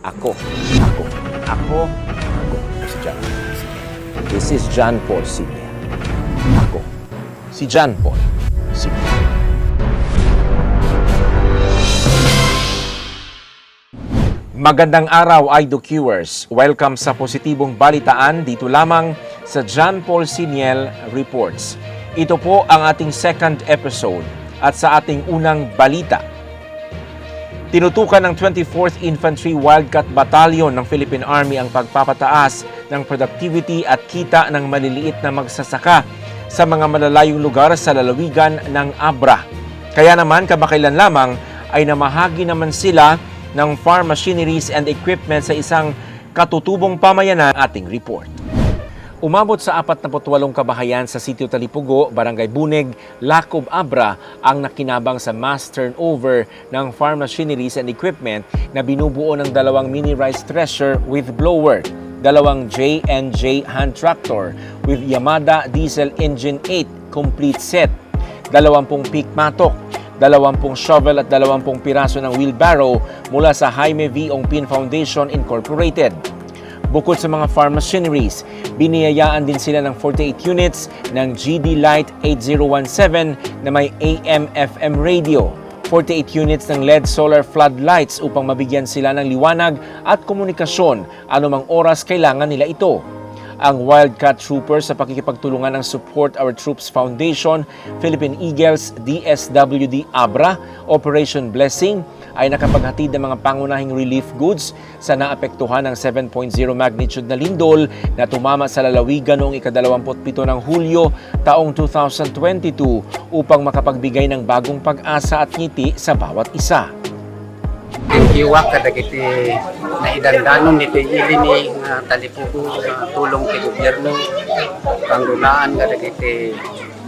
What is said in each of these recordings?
Ako. Si John. This is John Paul Sr. Ako. Si John Paul Sr. Magandang araw, IDOQers. Welcome sa positibong balitaan dito lamang sa John Paul Sr. Reports. Ito po ang ating second episode at sa ating unang balita. Tinutukan ng 24th Infantry Wildcat Battalion ng Philippine Army ang pagpapataas ng productivity at kita ng maliliit na magsasaka sa mga malalayong lugar sa lalawigan ng Abra. Kaya naman, kamakailan lamang ay namahagi naman sila ng farm machineries and equipment sa isang katutubong pamayanan. Ating report. Umabot sa 48 kabahayan sa Sitio Talipugo, Barangay Bunig, Lacob, Abra ang nakinabang sa mass turnover ng farm machineries and equipment na binubuo ng dalawang mini rice thresher with blower, dalawang J&J hand tractor with Yamada diesel engine 8 complete set, 20 pick matok, 20 shovel at 20 piraso ng wheelbarrow mula sa Jaime V. Ongpin Foundation Incorporated. Bukod sa mga farm machineries, biniyayaan din sila ng 48 units ng GD Light 8017 na may AM/FM radio, 48 units ng LED solar floodlights upang mabigyan sila ng liwanag at komunikasyon anumang oras kailangan nila ito. Ang Wildcat Troopers sa pakikipagtulungan ng Support Our Troops Foundation, Philippine Eagles, DSWD Abra, Operation Blessing, ay nakapaghatid ng mga pangunahing relief goods sa naapektuhan ng 7.0 magnitude na lindol na tumama sa lalawigan noong ika-27 ng Hulyo taong 2022 upang makapagbigay ng bagong pag-asa at ngiti sa bawat isa. Kiwak kadagiti naidandanon nito ilini nga Talipugo nga tulong ti gobyerno panggunaan kadagiti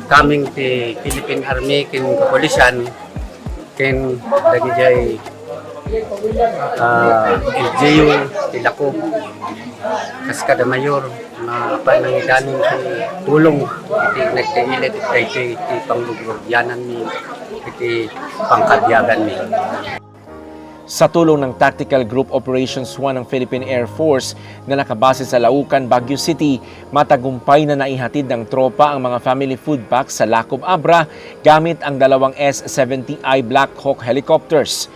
kaming ti Philippine Army kin kapulisan kin dagiti LGU ti Lacob Kaskada Mayor na panangidanon ti tulong iti nagtiilit iti panglugyanan ni iti pangkadyagan ni. Sa tulong ng Tactical Group Operations 1 ng Philippine Air Force na nakabase sa Laucan, Baguio City, matagumpay na naihatid ng tropa ang mga family food packs sa Lacob, Abra gamit ang dalawang S-70I Black Hawk helicopters.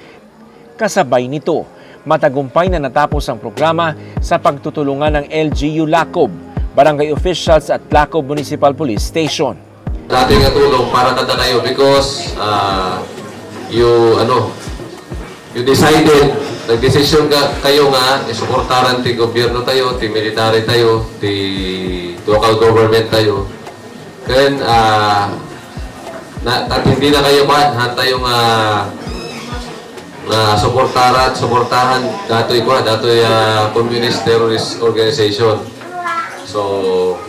Kasabay nito, matagumpay na natapos ang programa sa pagtutulungan ng LGU Lacob, barangay officials at Lacob Municipal Police Station. Dating tulong para kada kayo because you decided, nag-desisyon kayo nga, isuportaran ti gobyerno tayo, ti military tayo, ti local government tayo. Then, at hindi na kayo man, tayo nga suportahan dato'y communist terrorist organization. So,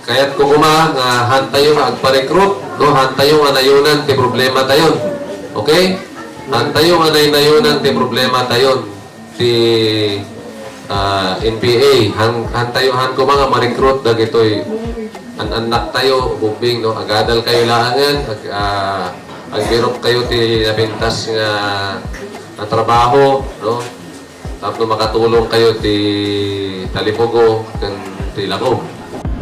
kaya't kukuma nga hantayo agpa-recruit, no? Hantayo nga nayunan ti problema tayo. Okay? Hantayo nga nayunan ti problema tayo ti NPA. Hantayo ko mga ma-recruit dagitoy anak tayo bubing, no? Agadal kayo laangan, agbirok kayo ti napintas nga trabaho, no? Tapos makatulong kayo ti Talipugo kan ti Lacob.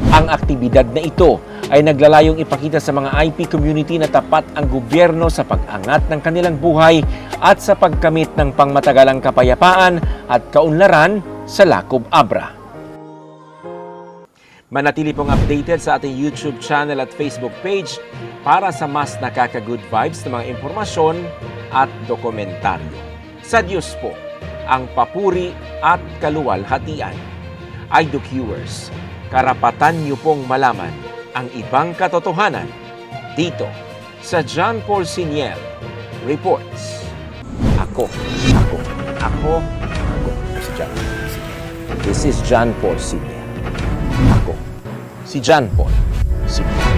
Ang aktibidad na ito ay naglalayong ipakita sa mga IP community na tapat ang gobyerno sa pag-angat ng kanilang buhay at sa pagkamit ng pangmatagalang kapayapaan at kaunlaran sa Lacob, Abra. Manatili pong updated sa ating YouTube channel at Facebook page para sa mas nakaka-good vibes na mga impormasyon at dokumentaryo. Sa Diyos po, ang papuri at kaluwalhatian. IDOQers, karapatan niyo pong malaman ang ibang katotohanan dito sa John Paul Sr. Reports. Ako. Si John. This is John Paul Sr. Ako. Si John Paul Sr.